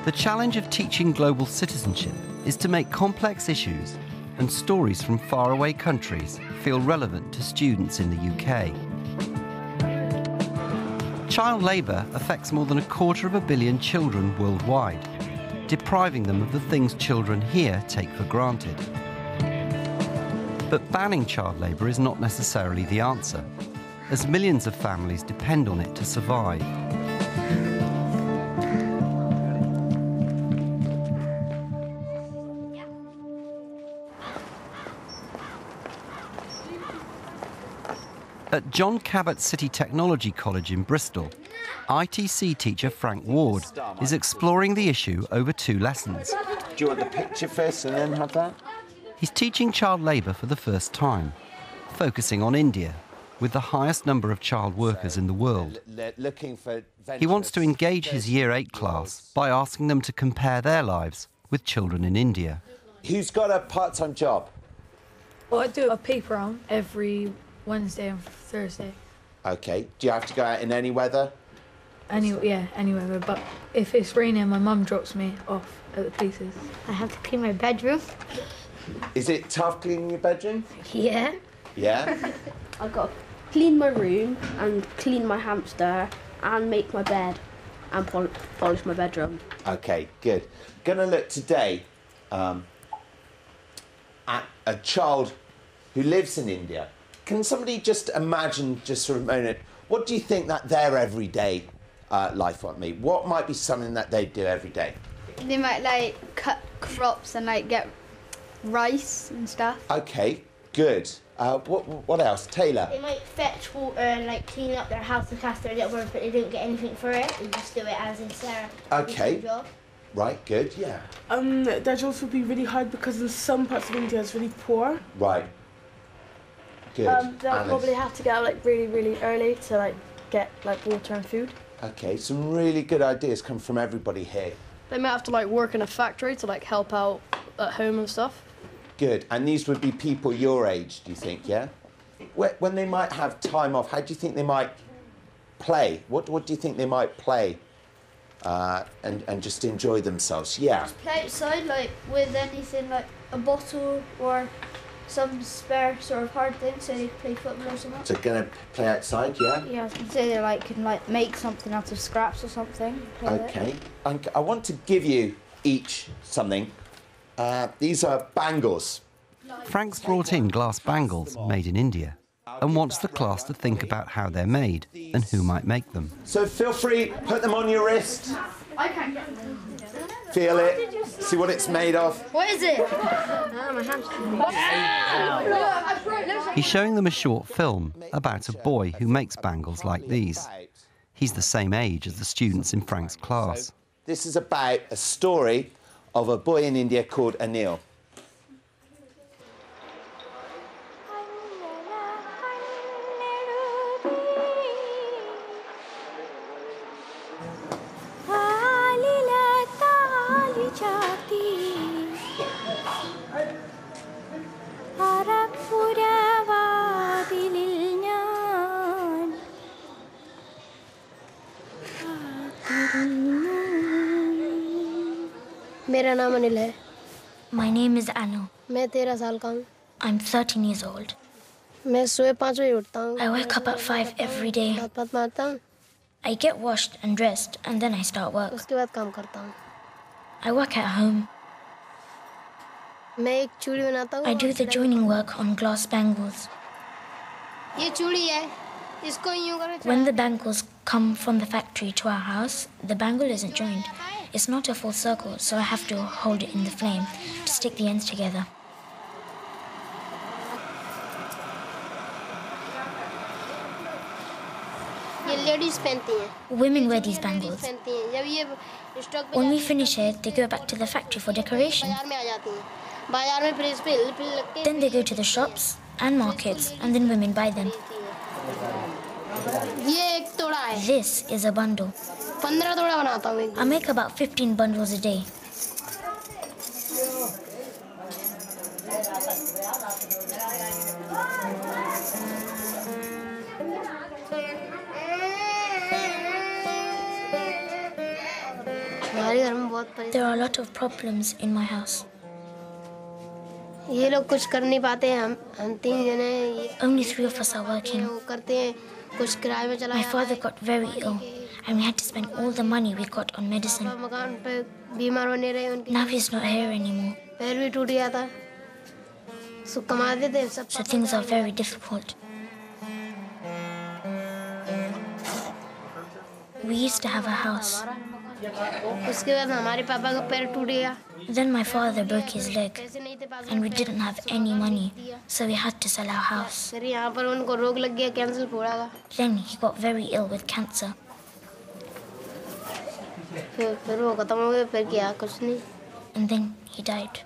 The challenge of teaching global citizenship is to make complex issues and stories from faraway countries feel relevant to students in the UK. Child labour affects more than 250 million children worldwide, depriving them of the things children here take for granted. But banning child labour is not necessarily the answer, as millions of families depend on it to survive. At John Cabot City Technology College in Bristol, ITC teacher Frank Ward is exploring the issue over 2 lessons. Do you want the picture first and then have that? He's teaching child labour for the first time, focusing on India, with the highest number of child workers in the world. He wants to engage his Year 8 class by asking them to compare their lives with children in India. Who's got a part-time job? Well, I do a paper round every Wednesday and Thursday. OK. Do you have to go out in any weather? Any weather. But if it's raining, my mum drops me off at the places. I have to clean my bedroom. Is it tough cleaning your bedroom? Yeah. Yeah? I've got to clean my room and clean my hamster and make my bed and polish my bedroom. OK, good. Going to look today at a child who lives in India. Can somebody just imagine, just for a moment, what do you think that their everyday life might be? What might be something that they do every day? They might, like, cut crops and, like, get rice and stuff. OK, good. What else? Taylor? They might fetch water and, like, clean up their house and cast their little work, but they don't get anything for it. They just do it as in Sarah. OK. Right, good, yeah. Their jobs would be really hard because in some parts of India it's really poor. Right. Good. They'll probably have to get up like really, really early to like get like water and food. OK, some really good ideas come from everybody here. They might have to like work in a factory to like help out at home and stuff. Good. And these would be people your age, do you think, yeah? When they might have time off, how do you think they might play? What do you think they might play and just enjoy themselves? Yeah. Just play outside, like, with anything, like a bottle or some spare sort of hard thing, so they play football or something. So going to play outside, yeah? Yeah, I was going to say they like, can like make something out of scraps or something. OK. I want to give you each something. These are bangles. Frank's brought in glass bangles made in India and wants the class to think about how they're made and who might make them. So feel free, put them on your wrist. I can't get them. Feel it, see what it's made of. What is it? He's showing them a short film about a boy who makes bangles like these. He's the same age as the students in Frank's class. This is about a story of a boy in India called Anil. My name is Anu. I'm 13 years old. I wake up at 5 every day. I get washed and dressed and then I start work. I work at home. I do the joining work on glass bangles. When the bangles come from the factory to our house, the bangle isn't joined. It's not a full circle, so I have to hold it in the flame to stick the ends together. Women wear these bangles. When we finish it, they go back to the factory for decoration. Then they go to the shops and markets, and then women buy them. This is a bundle. I make about 15 bundles a day. There are a lot of problems in my house. ये लोग कुछ कर नहीं पाते हैं हम 3 जने Only 3 of us are working. वो करते हैं कुछ किराए में चला My father got very ill and we had to spend all the money we got on medicine. मकान पे बीमार होने रहे उनके Now he's not here anymore. पैर भी टूट गया था सो कमाते थे सब So things are very difficult. We used to have a house. उसके बाद हमारे पापा का पैर टूट गया Then my father broke his leg and we didn't have any money, so we had to sell our house. फिर यहाँ पर उनको रोग लग गया कैंसर फोड़ा का Then he got very ill with cancer. फिर वो खत्म हो गया फिर क्या कुछ नहीं And then he died.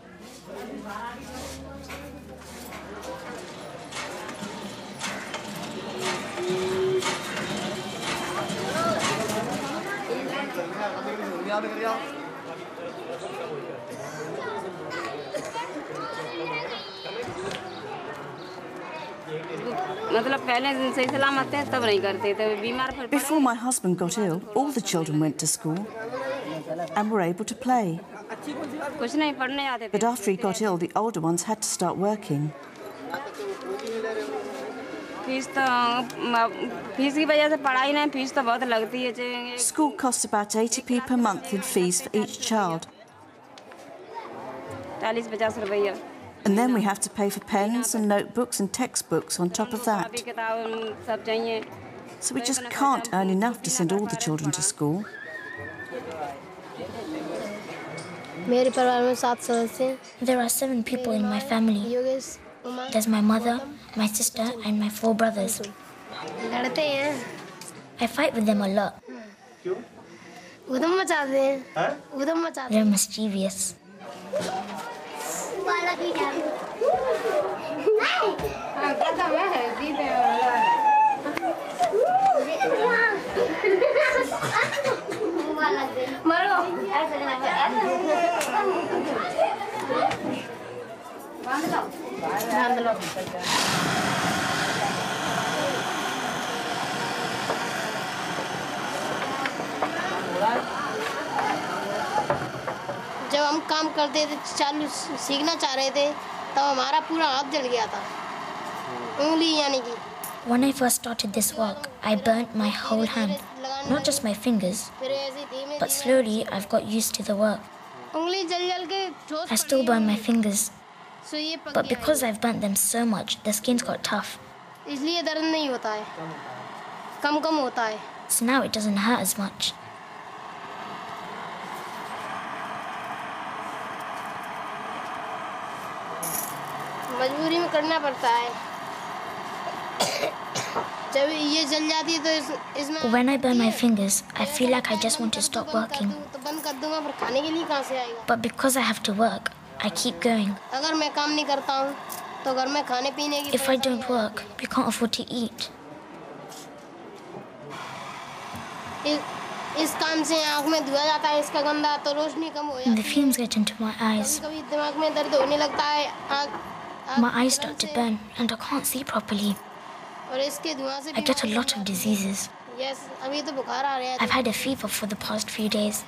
Before my husband got ill, all the children went to school and were able to play. But after he got ill, the older ones had to start working. School costs about 80p per month in fees for each child. And then we have to pay for pens and notebooks and textbooks on top of that. So we just can't earn enough to send all the children to school. There are 7 people in my family. There's my mother, my sister, and my 4 brothers. I fight with them a lot. They're mischievous. जब हम काम करते थे चालू सीखना चाह रहे थे तब हमारा पूरा हाथ जल गया था उंगली यानी कि When I first started this work, I burnt my whole hand, not just my fingers, but slowly I've got used to the work. उंगली जल के I still burn my fingers, but because I've burnt them so much, the skin's got tough. इसलिए दर्द नहीं होता है कम होता है So now it doesn't hurt as much. मजबूरी में करना पड़ता है जब ये जल जाती है तो इसमें When I burn my fingers, I feel like I just want to stop working. तो बंद कर दूंगा पर खाने के लिए कहाँ से आएगा But because I have to work, I keep going. अगर मैं काम नहीं करता हूँ तो घर में खाने पीने की If I don't work, we can't afford to eat. इस काम से आँख में धुआं जाता है इसका गंदा तो रोशनी कम हो And the जाती fumes get into my eyes. कभी दिमाग में दर्द होने लगता है My eyes start to burn and I can't see properly. और इसके धुआं से I get a lot of diseases. Yes अभी तो बुखार आ रहा है I've had a fever for the past few days.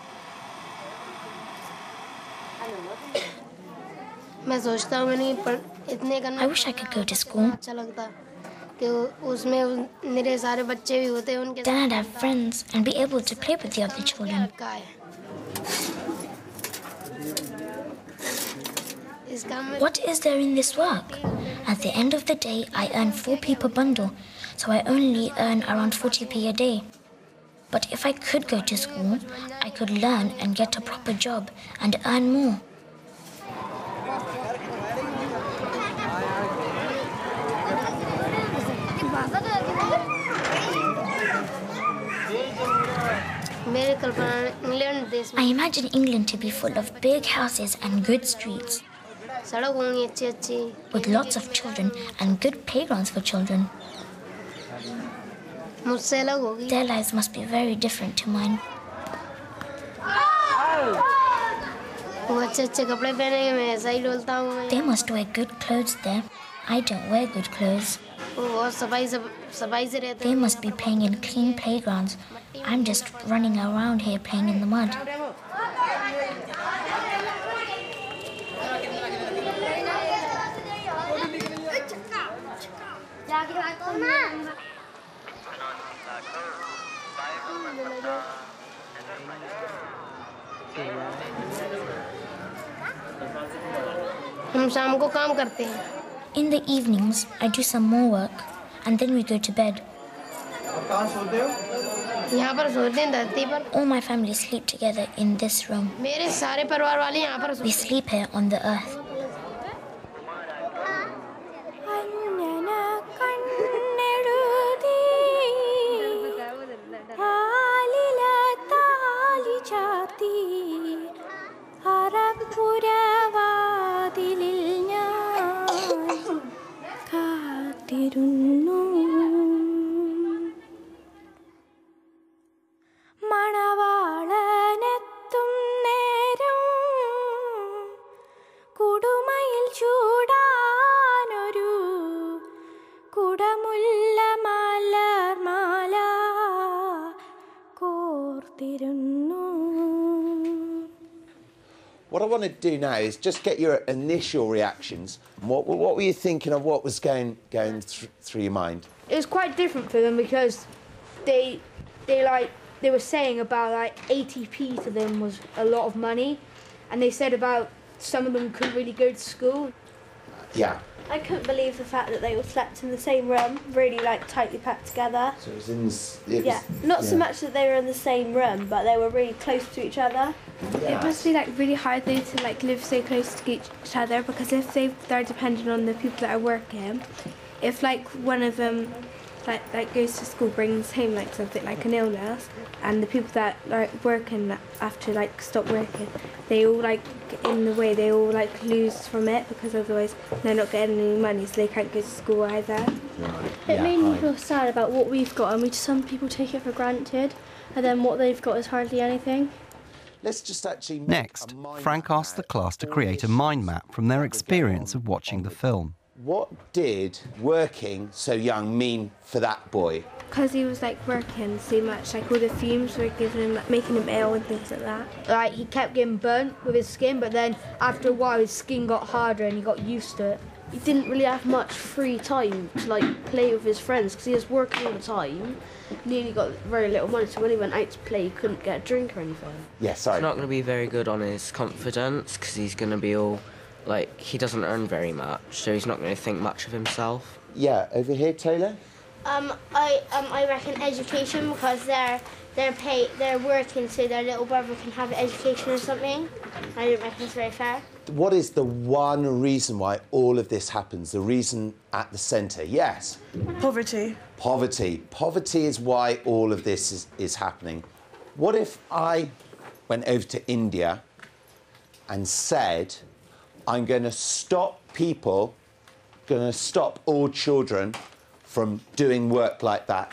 मैं सोचता हूँ नहीं पर इतने करना I wish I could go to school. अच्छा लगता कि उसमें मेरे सारे बच्चे भी होते हैं उनके Then I'd have friends and be able to play with the other children. What is there in this work? At the end of the day, I earn 4p per bundle, so I only earn around 40p a day. But if I could go to school, I could learn and get a proper job and earn more. I imagine England to be full of big houses and good streets, with lots of children and good playgrounds for children. Their lives must be very different to mine. They must wear good clothes there. I don't wear good clothes. They must be playing in clean playgrounds. I'm just running around here playing in the mud. हम शाम को काम करते हैं. In the evenings, I do some more work, and then we go to bed. यहाँ पर सोते हैं धरती पर. All my family sleep together in this room. मेरे सारे परिवार वाले यहाँ पर सोते हैं. We sleep here on the earth. What I want to do now is just get your initial reactions. What were you thinking of? What was going through your mind? It was quite different for them because they were saying about like 80p to them was a lot of money, and they said about some of them couldn't really go to school. Yeah. I couldn't believe the fact that they all slept in the same room, really like tightly packed together. So it was Not so much that they were in the same room, but they were really close to each other. Yeah. It must be like really hard though to like live so close to each other, because if they're dependent on the people that are working, if like one of them like goes to school, brings home like something like an illness, and the people that are working after like stop working, they all like in the way they all like lose from it, because otherwise they're not getting any money, so they can't go to school either. It made me feel sad about what we've got, and some people take it for granted, and then what they've got is hardly anything. Let's just actually Next, Frank asked the class to create a mind map from their experience of watching the film. What did working so young mean for that boy? Because he was like working so much, like all the fumes were giving him, like, making him ill and things like that. Like he kept getting burnt with his skin, but then after a while his skin got harder and he got used to it. He didn't really have much free time to like play with his friends because he was working all the time. Nearly got very little money, so when he went out to play, he couldn't get a drink or anything. Yeah, sorry. He's not going to be very good on his confidence because he's going to be all like, he doesn't earn very much, so he's not going to think much of himself. Yeah, over here, Taylor. I reckon education, because they're working so their little brother can have an education or something. I don't reckon it's very fair. What is the one reason why all of this happens? The reason at the centre? Yes. Poverty. Poverty. Poverty is why all of this is happening. What if I went over to India and said, I'm going to stop all children from doing work like that?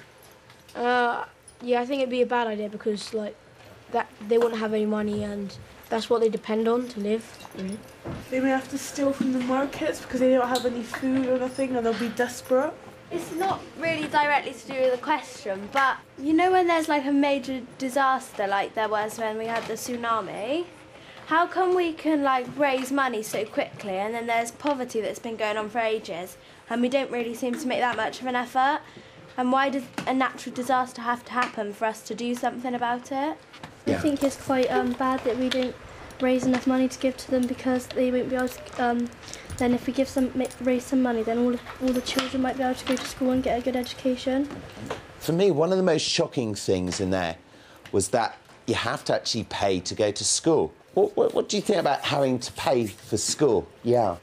Yeah, I think it'd be a bad idea because like that they wouldn't have any money and that's what they depend on to live. Really. They may have to steal from the markets because they don't have any food or nothing, and they'll be desperate. It's not really directly to do with the question, but you know when there's like a major disaster like there was when we had the tsunami, how come we can like raise money so quickly and then there's poverty that's been going on for ages and we don't really seem to make that much of an effort? And why does a natural disaster have to happen for us to do something about it? I think it's quite bad that we don't raise enough money to give to them because they won't be able to. Then if we raise some money, then all the children might be able to go to school and get a good education. For me, one of the most shocking things in there was that you have to actually pay to go to school. What do you think about having to pay for school? Yeah.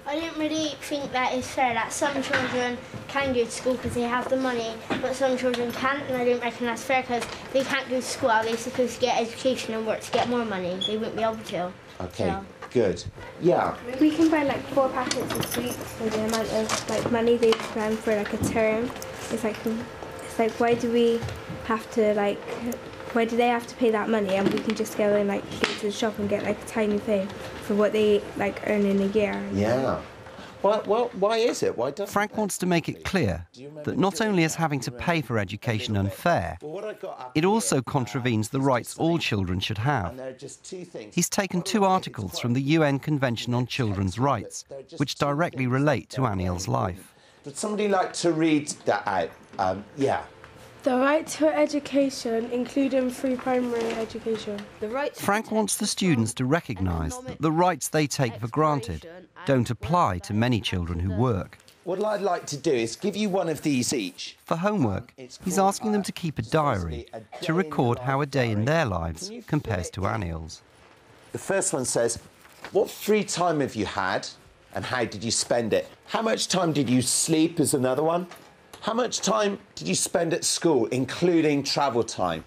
I don't really think that is fair, that some children can go to school because they have the money, but some children can't, and I don't reckon that's fair because they can't go to school. Are they supposed to get education and work to get more money? They wouldn't be able to. Okay, so. Good. Yeah. We can buy like 4 packets of sweets for the amount of like money they spend for like a term. It's like why do we have to like, why do they have to pay that money and we can just go and like go to the shop and get like a tiny thing for what they like earn in a year? Yeah. Well, why is it? Why doesn't Frank wants to make it clear that not only is having to pay for education unfair, it also contravenes the rights all children should have. He's taken 2 articles from the UN Convention on Children's Rights, which directly relate to Aniel's life. Would somebody like to read that out? Yeah. The right to education, including free primary education. Frank wants the students to recognise that the rights they take for granted don't apply to many children who work. What I'd like to do is give you one of these each. For homework, he's asking them to keep a diary to record how a day in their lives compares to Anil's. The first one says, what free time have you had and how did you spend it? How much time did you sleep is another one. How much time did you spend at school, including travel time?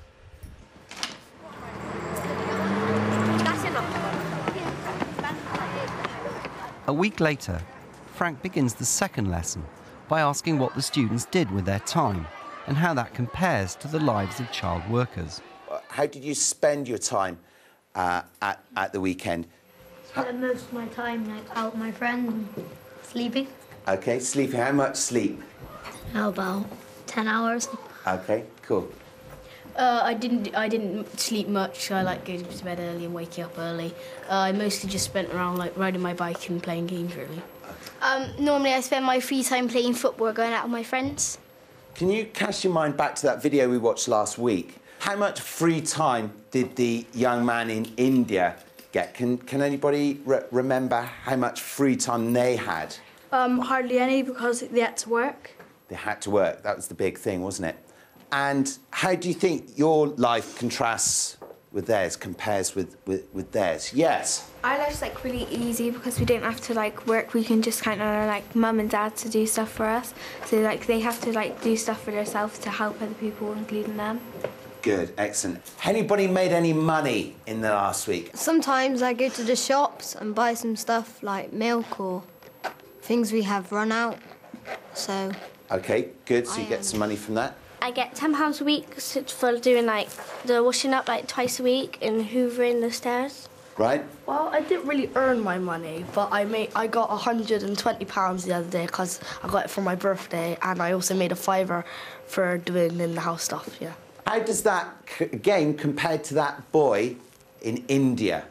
A week later, Frank begins the second lesson by asking what the students did with their time and how that compares to the lives of child workers. How did you spend your time at the weekend? Spent most of my time out with my friends and sleeping. OK, sleeping. How much sleep? How about 10 hours? OK, cool. I didn't sleep much. I like going to bed early and waking up early. I mostly just spent around like riding my bike and playing games, really. Normally I spend my free time playing football, going out with my friends. Can you cast your mind back to that video we watched last week? How much free time did the young man in India get? Can anybody remember how much free time they had? Hardly any, because they had to work. They had to work. That was the big thing, wasn't it? And how do you think your life contrasts with theirs, compares with theirs? Yes? Our life's like really easy because we don't have to like work. We can just kind of like mum and dad to do stuff for us. So like they have to like do stuff for themselves to help other people, including them. Good, excellent. Anybody made any money in the last week? Sometimes I go to the shops and buy some stuff like milk or things we have run out. So. OK, good. So you get some money from that. I get £10 a week for doing like the washing up like twice a week and hoovering the stairs. Right. Well, I didn't really earn my money, but I got £120 the other day because I got it for my birthday, and I also made a £5 for doing in the house stuff. Yeah. How does that again compared to that boy in India,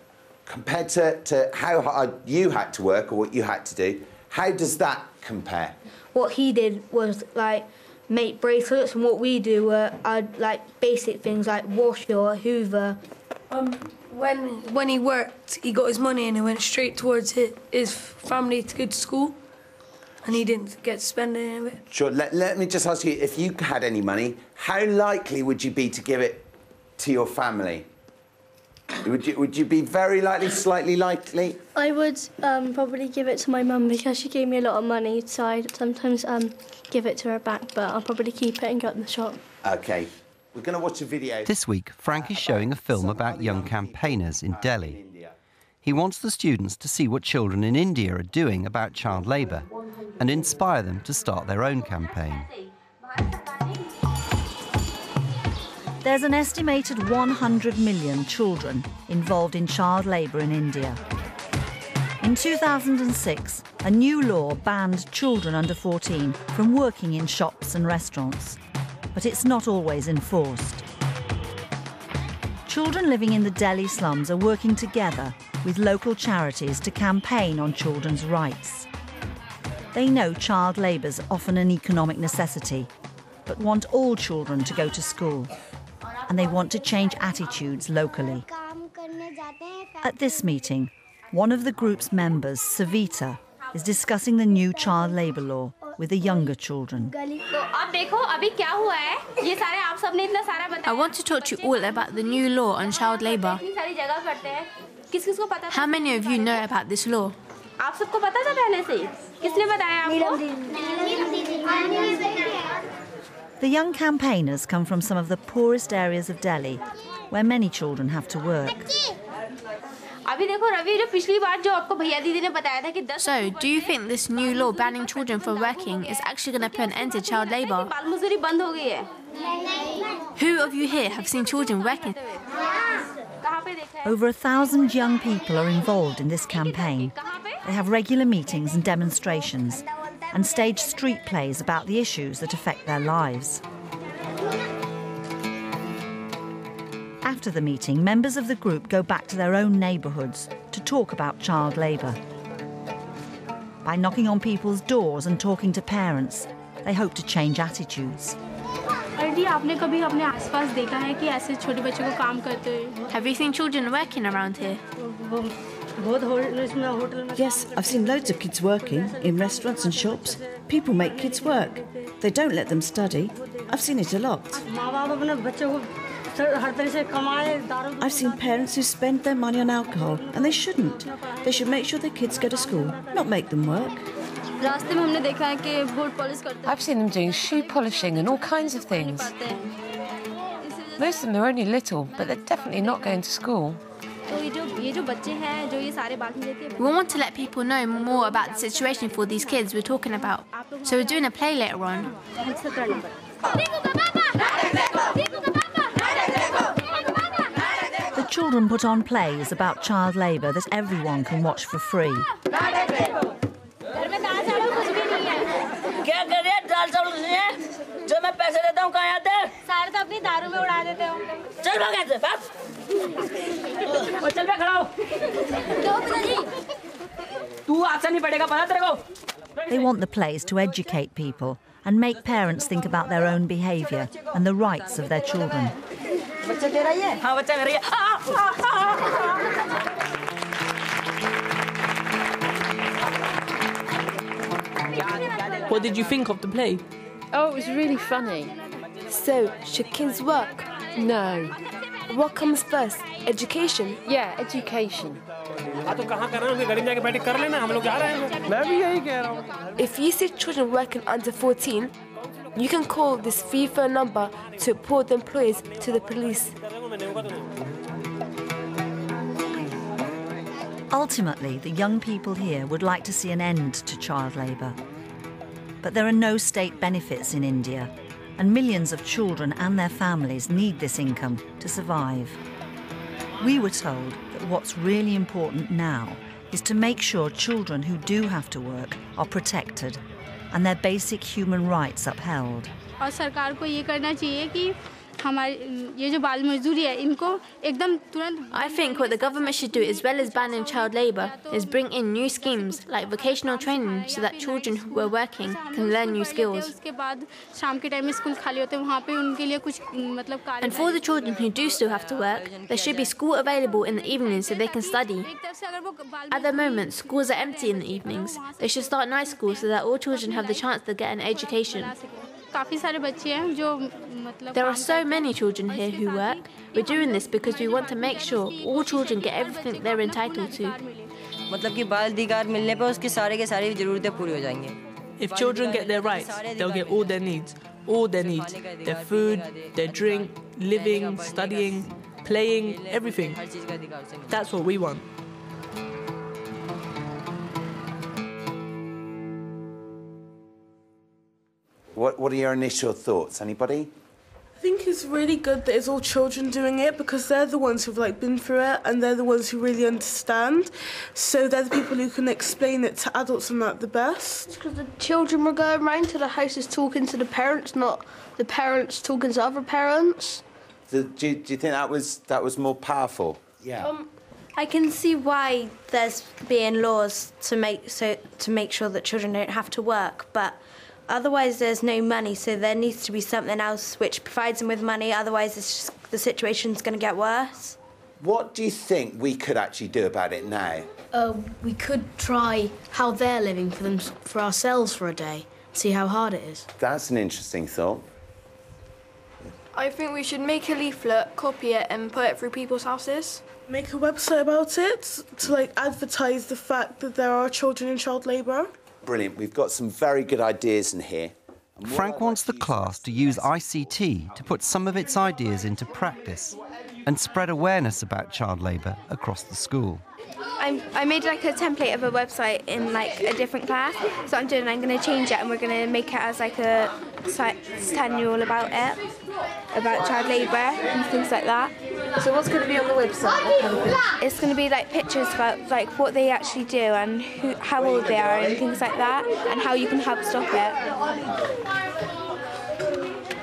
compared to how hard you had to work or what you had to do? How does that compare? What he did was like make bracelets, and what we do were like basic things like wash or hoover. When he worked, he got his money and it went straight towards his family to go to school, and he didn't get to spend any of it. Sure. Let me just ask you, if you had any money, how likely would you be to give it to your family? Would you be very likely, slightly likely? I would probably give it to my mum because she gave me a lot of money, so I'd sometimes give it to her back, but I'll probably keep it and go to the shop. OK. We're going to watch a video. This week, Frank is showing a film about young campaigners in Delhi. He wants the students to see what children in India are doing about child labour and inspire them to start their own campaign. There's an estimated 100 million children involved in child labour in India. In 2006, a new law banned children under 14 from working in shops and restaurants, but it's not always enforced. Children living in the Delhi slums are working together with local charities to campaign on children's rights. They know child labour's often an economic necessity, but want all children to go to school. And they want to change attitudes locally. At this meeting, one of the group's members, Savita, is discussing the new child labour law with the younger children. I want to talk to you all about the new law on child labour. How many of you know about this law? The young campaigners come from some of the poorest areas of Delhi, where many children have to work. So, do you think this new law banning children from working is actually going to put an end to child labour? Who of you here have seen children working? Over 1,000 young people are involved in this campaign. They have regular meetings and demonstrations and stage street plays about the issues that affect their lives. After the meeting, members of the group go back to their own neighbourhoods to talk about child labour. By knocking on people's doors and talking to parents, they hope to change attitudes. Have you seen children working around here? Yes, I've seen loads of kids working in restaurants and shops. People make kids work. They don't let them study. I've seen it a lot. I've seen parents who spend their money on alcohol, and they shouldn't. They should make sure their kids go to school, not make them work. I've seen them doing shoe polishing and all kinds of things. Most of them are only little, but they're definitely not going to school. We want to let people know more about the situation for these kids we're talking about. So we're doing a play later on. The children put on plays about child labour that everyone can watch for free. They want the plays to educate people and make parents think about their own behaviour and the rights of their children. What did you think of the play? Oh, it was really funny. So, should kids work? No. What comes first? Education? Yeah, education. If you see children working under 14, you can call this free phone number to report the employees to the police. Ultimately, the young people here would like to see an end to child labour. But there are no state benefits in India, and millions of children and their families need this income to survive. We were told that what's really important now is to make sure children who do have to work are protected and their basic human rights upheld. I think what the government should do, as well as banning child labour, is bring in new schemes like vocational training so that children who are working can learn new skills. And for the children who do still have to work, there should be school available in the evenings so they can study. At the moment, schools are empty in the evenings. They should start night schools so that all children have the chance to get an education. There are so many children here who work. We're doing this because we want to make sure all children get everything they're entitled to. If children get their rights, they'll get all their needs. All their needs. Their food, their drink, living, studying, playing, everything. That's what we want. What are your initial thoughts? Anybody? I think it's really good that it's all children doing it because they're the ones who've been through it and they're the ones who really understand. So they're the people who can explain it to adults and that the best. Because the children were going around to the houses talking to the parents, not the parents talking to other parents. Do you think that was more powerful? Yeah. I can see why there's being laws to make sure that children don't have to work, but otherwise there's no money, so there needs to be something else which provides them with money, otherwise the situation's going to get worse. What do you think we could actually do about it now? We could try how they're living for ourselves for a day, see how hard it is. That's an interesting thought. I think we should make a leaflet, copy it and put it through people's houses. Make a website about it to advertise the fact that there are children in child labour. Brilliant. We've got some very good ideas in here. Frank wants the class to use ICT to put some of its ideas into practice and spread awareness about child labour across the school. I made a template of a website in a different class, so I'm going to change it and we're going to make it as a manual about it, about child labour and things like that. So what's going to be on the website? It's going to be pictures about what they actually do and how old they are and things like that, and how you can help stop it.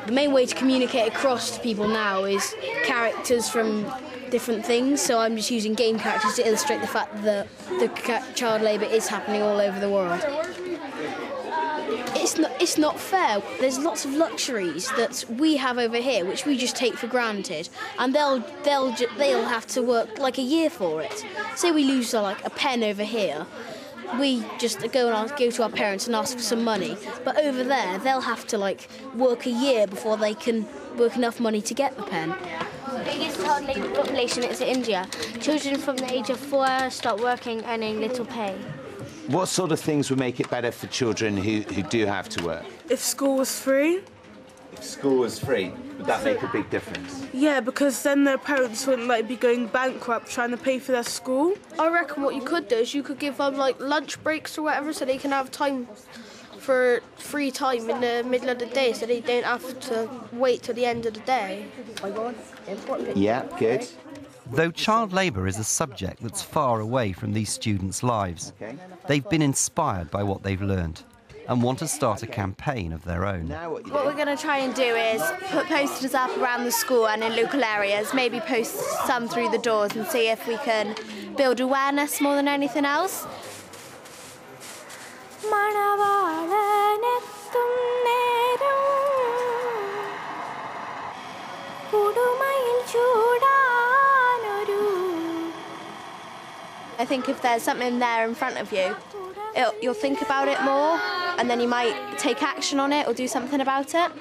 The main way to communicate across to people now is characters from different things, so I'm just using game characters to illustrate the fact that the child labour is happening all over the world. It's not fair. There's lots of luxuries that we have over here which we just take for granted, and they'll have to work like a year for it. Say we lose like a pen over here, we just go to our parents and ask for some money, but over there they'll have to like work a year before they can work enough money to get the pen. The biggest child labour population is in India. Children from the age of 4 start working, earning little pay. What sort of things would make it better for children who do have to work? If school was free. If school was free, would that make a big difference? Yeah, because then their parents wouldn't like be going bankrupt trying to pay for their school. I reckon what you could do is you could give them like lunch breaks or whatever, so they can have time for free time in the middle of the day, so they don't have to wait till the end of the day. Yeah, good. Though child labour is a subject that's far away from these students' lives, they've been inspired by what they've learned and want to start a campaign of their own. What we're going to try and do is put posters up around the school and in local areas, maybe post some through the doors and see if we can build awareness more than anything else. I think if there's something there in front of you, you'll think about it more, and then you might take action on it or do something about it.